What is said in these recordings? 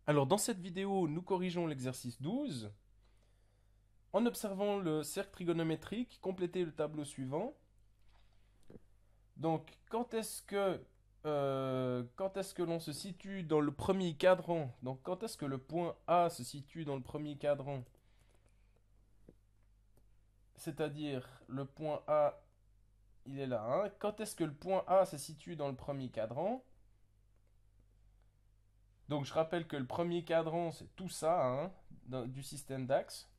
Alors dans cette vidéo, nous corrigeons l'exercice 12. En observant le cercle trigonométrique, complétez le tableau suivant. Donc quand est-ce que l'on se situe dans le premier cadran? Donc quand est-ce que le point A se situe dans le premier cadran? C'est-à-dire le point A, il est là, hein. Quand est-ce que le point A se situe dans le premier cadran? Donc je rappelle que le premier cadran, c'est tout ça, hein, du système d'axes.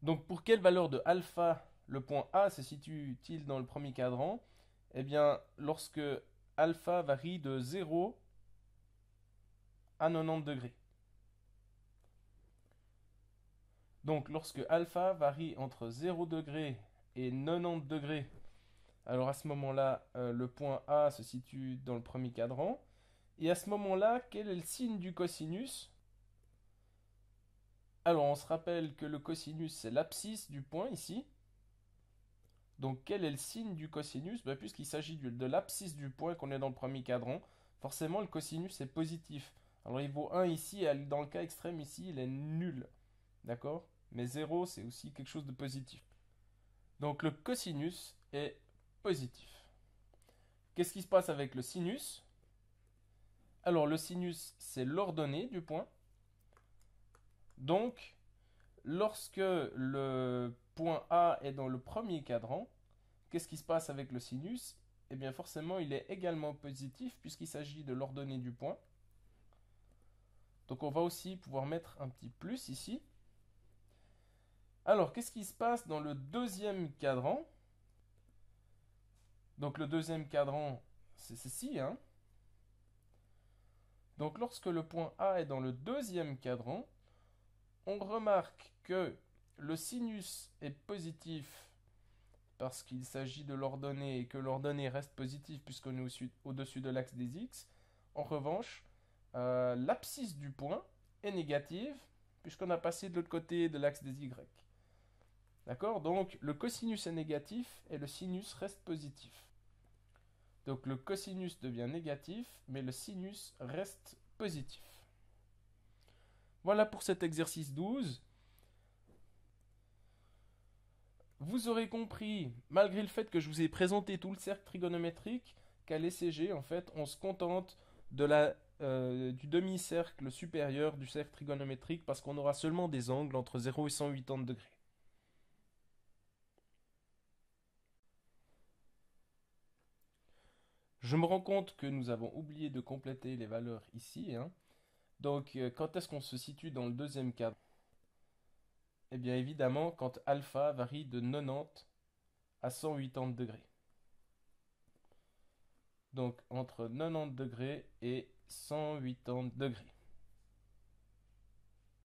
Donc pour quelle valeur de alpha le point A se situe-t-il dans le premier cadran? Eh bien, lorsque alpha varie de 0 à 90 degrés. Donc lorsque alpha varie entre 0 degré et 90 degrés, alors à ce moment-là, le point A se situe dans le premier cadran. Et à ce moment-là, quel est le signe du cosinus? Alors on se rappelle que le cosinus, c'est l'abscisse du point ici. Donc quel est le signe du cosinus? Ben, puisqu'il s'agit de l'abscisse du point qu'on est dans le premier cadran, forcément le cosinus est positif. Alors il vaut 1 ici, et dans le cas extrême ici, il est nul. D'accord? Mais 0, c'est aussi quelque chose de positif. Donc le cosinus est positif. Qu'est-ce qui se passe avec le sinus? Alors le sinus, c'est l'ordonnée du point. Donc, lorsque le point A est dans le premier cadran, qu'est-ce qui se passe avec le sinus? Eh bien forcément, il est également positif puisqu'il s'agit de l'ordonnée du point. Donc on va aussi pouvoir mettre un petit plus ici. Alors, qu'est-ce qui se passe dans le deuxième cadran? Donc le deuxième cadran, c'est ceci, hein. Donc lorsque le point A est dans le deuxième cadran, on remarque que le sinus est positif parce qu'il s'agit de l'ordonnée et que l'ordonnée reste positive puisqu'on est au-dessus de l'axe des x. En revanche, l'abscisse du point est négative puisqu'on a passé de l'autre côté de l'axe des y. D'accord? Donc le cosinus est négatif et le sinus reste positif. Donc le cosinus devient négatif, mais le sinus reste positif. Voilà pour cet exercice 12. Vous aurez compris, malgré le fait que je vous ai présenté tout le cercle trigonométrique, qu'à l'ECG, en fait, on se contente du demi-cercle supérieur du cercle trigonométrique parce qu'on aura seulement des angles entre 0 et 180 degrés. Je me rends compte que nous avons oublié de compléter les valeurs ici, hein. Donc, quand est-ce qu'on se situe dans le deuxième cadre? Eh bien, évidemment, quand alpha varie de 90 à 180 degrés. Donc, entre 90 degrés et 180 degrés.